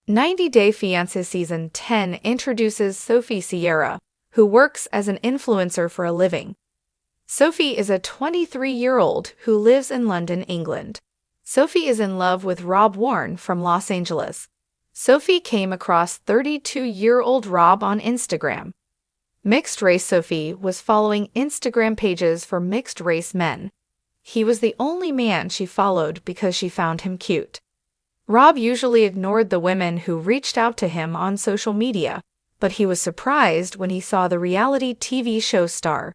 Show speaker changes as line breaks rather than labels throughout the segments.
90 Day Fiancé Season 10 introduces Sophie Sierra, who works as an influencer for a living. Sophie is a 23-year-old who lives in London, England. Sophie is in love with Rob Warren from Los Angeles. Sophie came across 32-year-old Rob on Instagram. Mixed-race Sophie was following Instagram pages for mixed-race men. He was the only man she followed because she found him cute. Rob usually ignored the women who reached out to him on social media, but he was surprised when he saw the reality TV show star.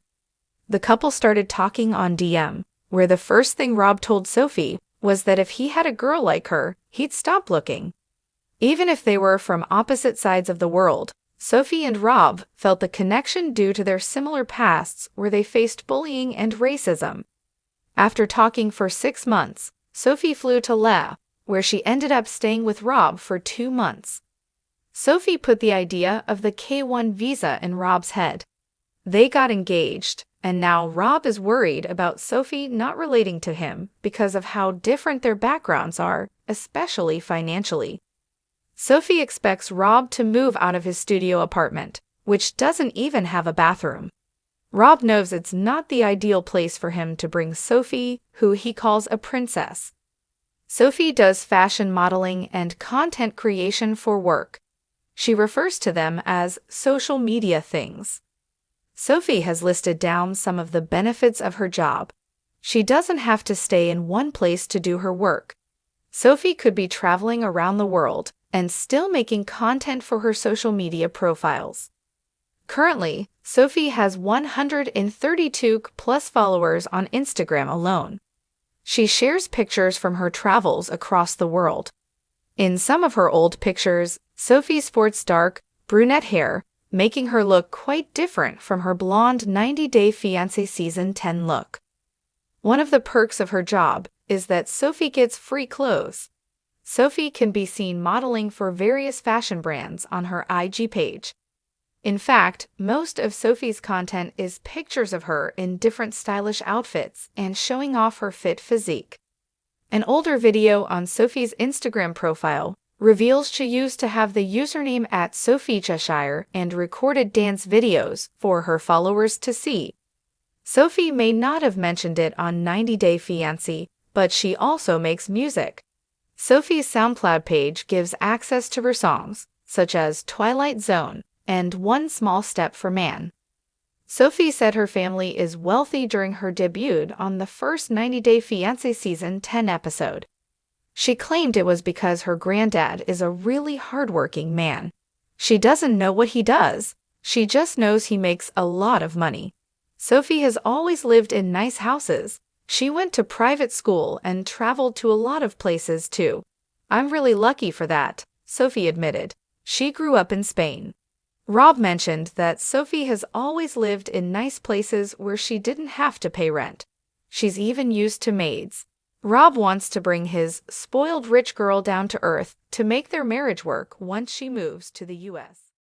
The couple started talking on DM, where the first thing Rob told Sophie was that if he had a girl like her, he'd stop looking. Even if they were from opposite sides of the world, Sophie and Rob felt the connection due to their similar pasts where they faced bullying and racism. After talking for 6 months, Sophie flew to Le, where she ended up staying with Rob for 2 months. Sophie put the idea of the K-1 visa in Rob's head. They got engaged, and now Rob is worried about Sophie not relating to him because of how different their backgrounds are, especially financially. Sophie expects Rob to move out of his studio apartment, which doesn't even have a bathroom. Rob knows it's not the ideal place for him to bring Sophie, who he calls a princess. Sophie does fashion modeling and content creation for work. She refers to them as social media things. Sophie has listed down some of the benefits of her job. She doesn't have to stay in one place to do her work. Sophie could be traveling around the world and still making content for her social media profiles. Currently, Sophie has 132+ followers on Instagram alone. She shares pictures from her travels across the world. In some of her old pictures, Sophie sports dark, brunette hair, making her look quite different from her blonde 90 Day Fiancé Season 10 look. One of the perks of her job is that Sophie gets free clothes. Sophie can be seen modeling for various fashion brands on her IG page. In fact, most of Sophie's content is pictures of her in different stylish outfits and showing off her fit physique. An older video on Sophie's Instagram profile reveals she used to have the username @SophieCheshire and recorded dance videos for her followers to see. Sophie may not have mentioned it on 90 Day Fiancé, but she also makes music. Sophie's SoundCloud page gives access to her songs, such as Twilight Zone and One Small Step for Man. Sophie said her family is wealthy during her debut on the first 90 Day Fiancé Season 10 episode. She claimed it was because her granddad is a really hardworking man. She doesn't know what he does, she just knows he makes a lot of money. Sophie has always lived in nice houses. She went to private school and traveled to a lot of places too. I'm really lucky for that, Sophie admitted. She grew up in Spain. Rob mentioned that Sophie has always lived in nice places where she didn't have to pay rent. She's even used to maids. Rob wants to bring his spoiled rich girl down to earth to make their marriage work once she moves to the US.